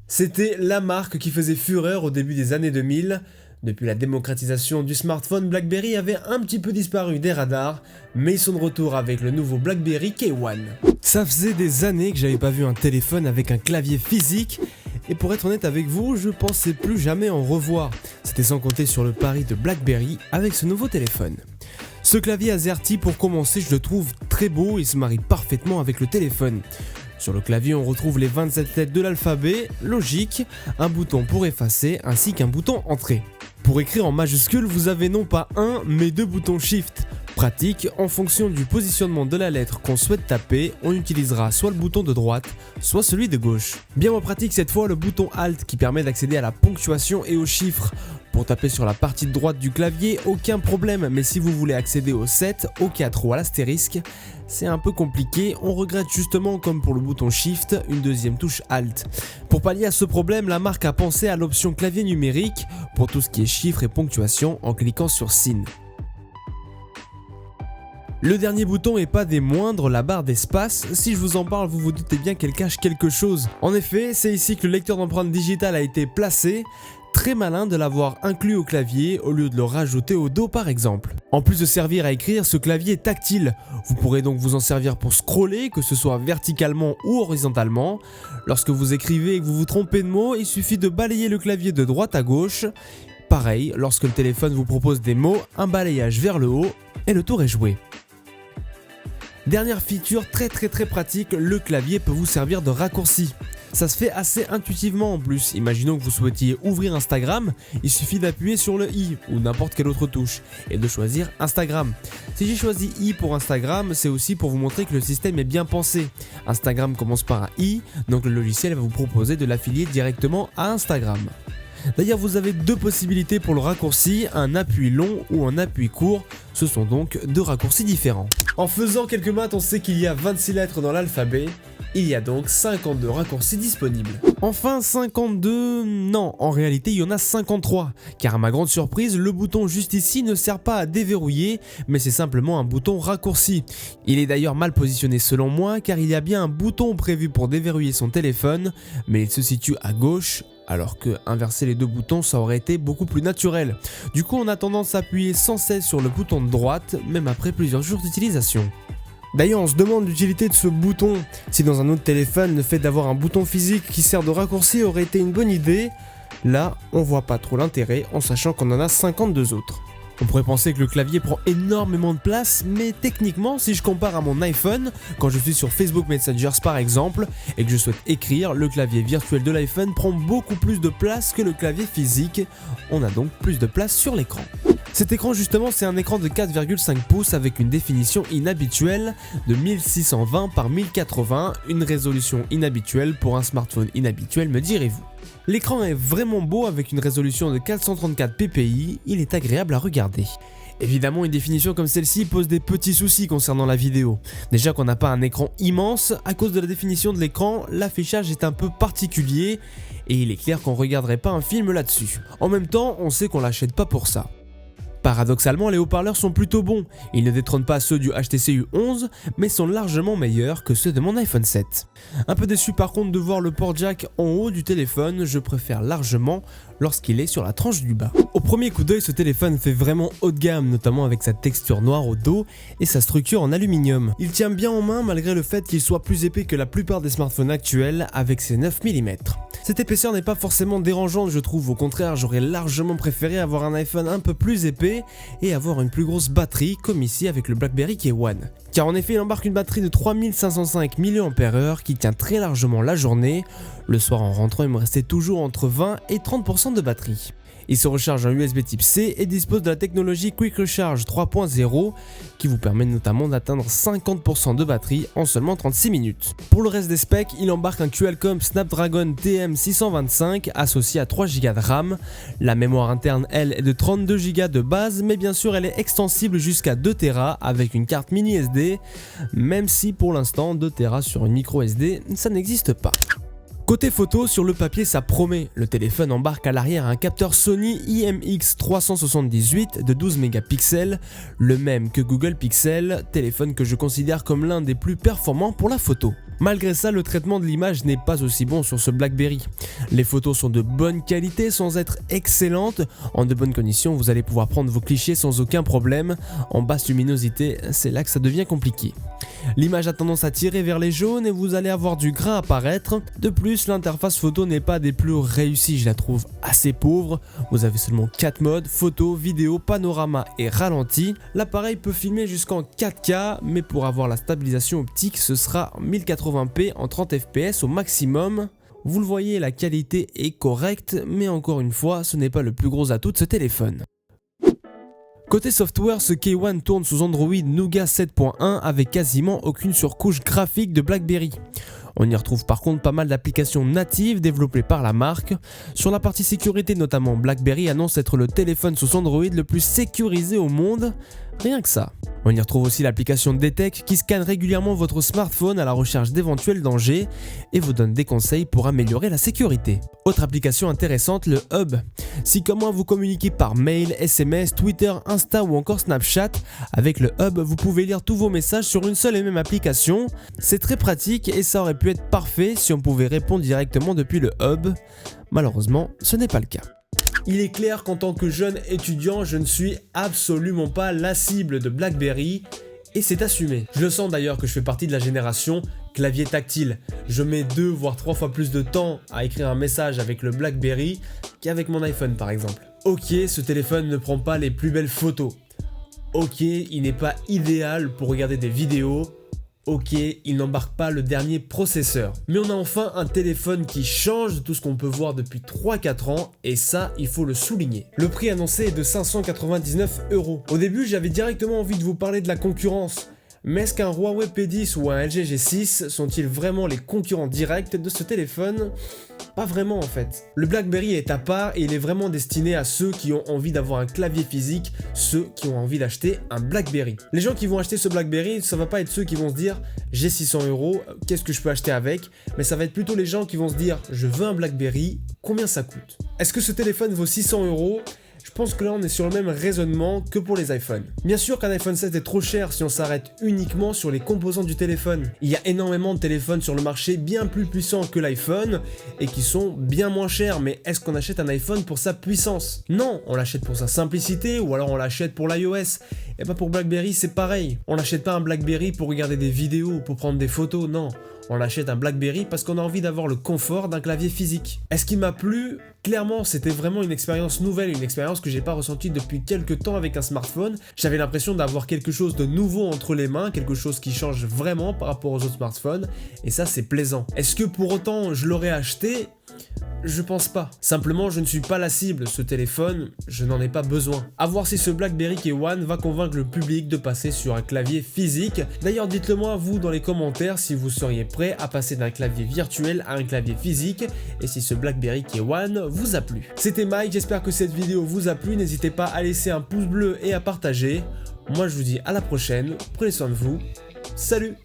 C'était la marque qui faisait fureur au début des années 2000. Depuis la démocratisation du smartphone, BlackBerry avait un petit peu disparu des radars, mais ils sont de retour avec le nouveau BlackBerry K1. Ça faisait des années que j'avais pas vu un téléphone avec un clavier physique, et pour être honnête avec vous, je pensais plus jamais en revoir. C'était sans compter sur le pari de BlackBerry avec ce nouveau téléphone. Ce clavier AZERTY, pour commencer, je le trouve très beau, il se marie parfaitement avec le téléphone. Sur le clavier, on retrouve les 27 lettres de l'alphabet, logique, un bouton pour effacer ainsi qu'un bouton entrée. Pour écrire en majuscule, vous avez non pas un, mais deux boutons Shift. Pratique, en fonction du positionnement de la lettre qu'on souhaite taper, on utilisera soit le bouton de droite, soit celui de gauche. Bien moins pratique cette fois le bouton Alt qui permet d'accéder à la ponctuation et aux chiffres. Pour taper sur la partie de droite du clavier, aucun problème, mais si vous voulez accéder au 7, au 4 ou à l'astérisque, c'est un peu compliqué, on regrette justement comme pour le bouton Shift, une deuxième touche Alt. Pour pallier à ce problème, la marque a pensé à l'option clavier numérique pour tout ce qui est chiffres et ponctuation en cliquant sur Sign. Le dernier bouton et pas des moindres, la barre d'espace. Si je vous en parle, vous vous doutez bien qu'elle cache quelque chose. En effet, c'est ici que le lecteur d'empreintes digitales a été placé. Très malin de l'avoir inclus au clavier au lieu de le rajouter au dos par exemple. En plus de servir à écrire, ce clavier est tactile. Vous pourrez donc vous en servir pour scroller, que ce soit verticalement ou horizontalement. Lorsque vous écrivez et que vous vous trompez de mots, il suffit de balayer le clavier de droite à gauche. Pareil, lorsque le téléphone vous propose des mots, un balayage vers le haut et le tour est joué. Dernière feature très pratique, le clavier peut vous servir de raccourci. Ça se fait assez intuitivement en plus. Imaginons que vous souhaitiez ouvrir Instagram, il suffit d'appuyer sur le i ou n'importe quelle autre touche et de choisir Instagram. Si j'ai choisi i pour Instagram, c'est aussi pour vous montrer que le système est bien pensé. Instagram commence par un i, donc le logiciel va vous proposer de l'affilier directement à Instagram. D'ailleurs, vous avez deux possibilités pour le raccourci, un appui long ou un appui court. Ce sont donc deux raccourcis différents. En faisant quelques maths, on sait qu'il y a 26 lettres dans l'alphabet. Il y a donc 52 raccourcis disponibles. Enfin 52... Non, en réalité il y en a 53. Car à ma grande surprise, le bouton juste ici ne sert pas à déverrouiller, mais c'est simplement un bouton raccourci. Il est d'ailleurs mal positionné selon moi, car il y a bien un bouton prévu pour déverrouiller son téléphone, mais il se situe à gauche, alors que inverser les deux boutons ça aurait été beaucoup plus naturel. Du coup on a tendance à appuyer sans cesse sur le bouton de droite, même après plusieurs jours d'utilisation. D'ailleurs on se demande l'utilité de ce bouton. Si dans un autre téléphone le fait d'avoir un bouton physique qui sert de raccourci aurait été une bonne idée, là on voit pas trop l'intérêt en sachant qu'on en a 52 autres. On pourrait penser que le clavier prend énormément de place, mais techniquement, si je compare à mon iPhone, quand je suis sur Facebook Messenger par exemple, et que je souhaite écrire, le clavier virtuel de l'iPhone prend beaucoup plus de place que le clavier physique. On a donc plus de place sur l'écran. Cet écran justement, c'est un écran de 4,5 pouces avec une définition inhabituelle de 1620 par 1080, une résolution inhabituelle pour un smartphone inhabituel me direz-vous. L'écran est vraiment beau avec une résolution de 434 ppi, il est agréable à regarder. Évidemment, une définition comme celle-ci pose des petits soucis concernant la vidéo. Déjà qu'on n'a pas un écran immense, à cause de la définition de l'écran, l'affichage est un peu particulier et il est clair qu'on ne regarderait pas un film là-dessus. En même temps, on sait qu'on l'achète pas pour ça. Paradoxalement, les haut-parleurs sont plutôt bons. Ils ne détrônent pas ceux du HTC U11, mais sont largement meilleurs que ceux de mon iPhone 7. Un peu déçu par contre de voir le port jack en haut du téléphone, je préfère largement lorsqu'il est sur la tranche du bas. Au premier coup d'œil, ce téléphone fait vraiment haut de gamme, notamment avec sa texture noire au dos et sa structure en aluminium. Il tient bien en main malgré le fait qu'il soit plus épais que la plupart des smartphones actuels avec ses 9 mm. Cette épaisseur n'est pas forcément dérangeante je trouve, au contraire j'aurais largement préféré avoir un iPhone un peu plus épais et avoir une plus grosse batterie comme ici avec le BlackBerry K1. Car en effet il embarque une batterie de 3505 mAh qui tient très largement la journée. Le soir en rentrant il me restait toujours entre 20 et 30% de batterie. Il se recharge en USB type C et dispose de la technologie Quick Recharge 3.0 qui vous permet notamment d'atteindre 50% de batterie en seulement 36 minutes. Pour le reste des specs, il embarque un Qualcomm Snapdragon TM625 associé à 3 Go de RAM. La mémoire interne, elle, est de 32 Go de base, mais bien sûr elle est extensible jusqu'à 2 Tera avec une carte mini SD, même si pour l'instant 2 Tera sur une micro SD, ça n'existe pas. Côté photo, sur le papier ça promet, le téléphone embarque à l'arrière un capteur Sony IMX378 de 12 mégapixels, le même que Google Pixel, téléphone que je considère comme l'un des plus performants pour la photo. Malgré ça, le traitement de l'image n'est pas aussi bon sur ce BlackBerry. Les photos sont de bonne qualité sans être excellentes. En de bonnes conditions, vous allez pouvoir prendre vos clichés sans aucun problème. En basse luminosité, c'est là que ça devient compliqué. L'image a tendance à tirer vers les jaunes et vous allez avoir du grain apparaître. De plus, l'interface photo n'est pas des plus réussies, je la trouve assez pauvre. Vous avez seulement 4 modes, photo, vidéo, panorama et ralenti. L'appareil peut filmer jusqu'en 4K, mais pour avoir la stabilisation optique, ce sera 1080p en 30 fps au maximum. Vous le voyez, la qualité est correcte, mais encore une fois, ce n'est pas le plus gros atout de ce téléphone. Côté software, ce K1 tourne sous Android Nougat 7.1 avec quasiment aucune surcouche graphique de BlackBerry. On y retrouve par contre pas mal d'applications natives développées par la marque. Sur la partie sécurité notamment, BlackBerry annonce être le téléphone sous Android le plus sécurisé au monde. Rien que ça. On y retrouve aussi l'application Detect qui scanne régulièrement votre smartphone à la recherche d'éventuels dangers et vous donne des conseils pour améliorer la sécurité. Autre application intéressante, le Hub. Si comme moi vous communiquez par mail, SMS, Twitter, Insta ou encore Snapchat, avec le Hub vous pouvez lire tous vos messages sur une seule et même application. C'est très pratique et ça aurait pu être parfait si on pouvait répondre directement depuis le Hub. Malheureusement, ce n'est pas le cas. Il est clair qu'en tant que jeune étudiant, je ne suis absolument pas la cible de BlackBerry et c'est assumé. Je le sens d'ailleurs que je fais partie de la génération clavier tactile. Je mets 2 voire 3 fois plus de temps à écrire un message avec le BlackBerry qu'avec mon iPhone par exemple. Ok, ce téléphone ne prend pas les plus belles photos. Ok, il n'est pas idéal pour regarder des vidéos. Ok, il n'embarque pas le dernier processeur. Mais on a enfin un téléphone qui change de tout ce qu'on peut voir depuis 3-4 ans et ça, il faut le souligner. Le prix annoncé est de 599 €. Au début, j'avais directement envie de vous parler de la concurrence. Mais est-ce qu'un Huawei P10 ou un LG G6 sont-ils vraiment les concurrents directs de ce téléphone ? Pas vraiment en fait. Le BlackBerry est à part et il est vraiment destiné à ceux qui ont envie d'avoir un clavier physique, ceux qui ont envie d'acheter un BlackBerry. Les gens qui vont acheter ce BlackBerry, ça va pas être ceux qui vont se dire j'ai 600 €, qu'est-ce que je peux acheter avec ? Mais ça va être plutôt les gens qui vont se dire je veux un BlackBerry, combien ça coûte ? Est-ce que ce téléphone vaut 600 €? Je pense que là on est sur le même raisonnement que pour les iPhones. Bien sûr qu'un iPhone 7 est trop cher si on s'arrête uniquement sur les composants du téléphone. Il y a énormément de téléphones sur le marché bien plus puissants que l'iPhone et qui sont bien moins chers, mais est-ce qu'on achète un iPhone pour sa puissance ? Non, on l'achète pour sa simplicité ou alors on l'achète pour l'iOS. Et pas pour BlackBerry, c'est pareil. On n'achète pas un BlackBerry pour regarder des vidéos ou pour prendre des photos, non. On achète un BlackBerry parce qu'on a envie d'avoir le confort d'un clavier physique. Est-ce qu'il m'a plu ? Clairement, c'était vraiment une expérience nouvelle, une expérience que j'ai pas ressentie depuis quelques temps avec un smartphone. J'avais l'impression d'avoir quelque chose de nouveau entre les mains, quelque chose qui change vraiment par rapport aux autres smartphones, et ça c'est plaisant. Est-ce que pour autant je l'aurais acheté ? Je pense pas. Simplement, je ne suis pas la cible. Ce téléphone, je n'en ai pas besoin. À voir si ce BlackBerry K1 va convaincre le public de passer sur un clavier physique. D'ailleurs, dites-le moi vous dans les commentaires si vous seriez prêt à passer d'un clavier virtuel à un clavier physique et si ce BlackBerry K1 vous a plu. C'était Mike, j'espère que cette vidéo vous a plu. N'hésitez pas à laisser un pouce bleu et à partager. Moi, je vous dis à la prochaine. Prenez soin de vous. Salut!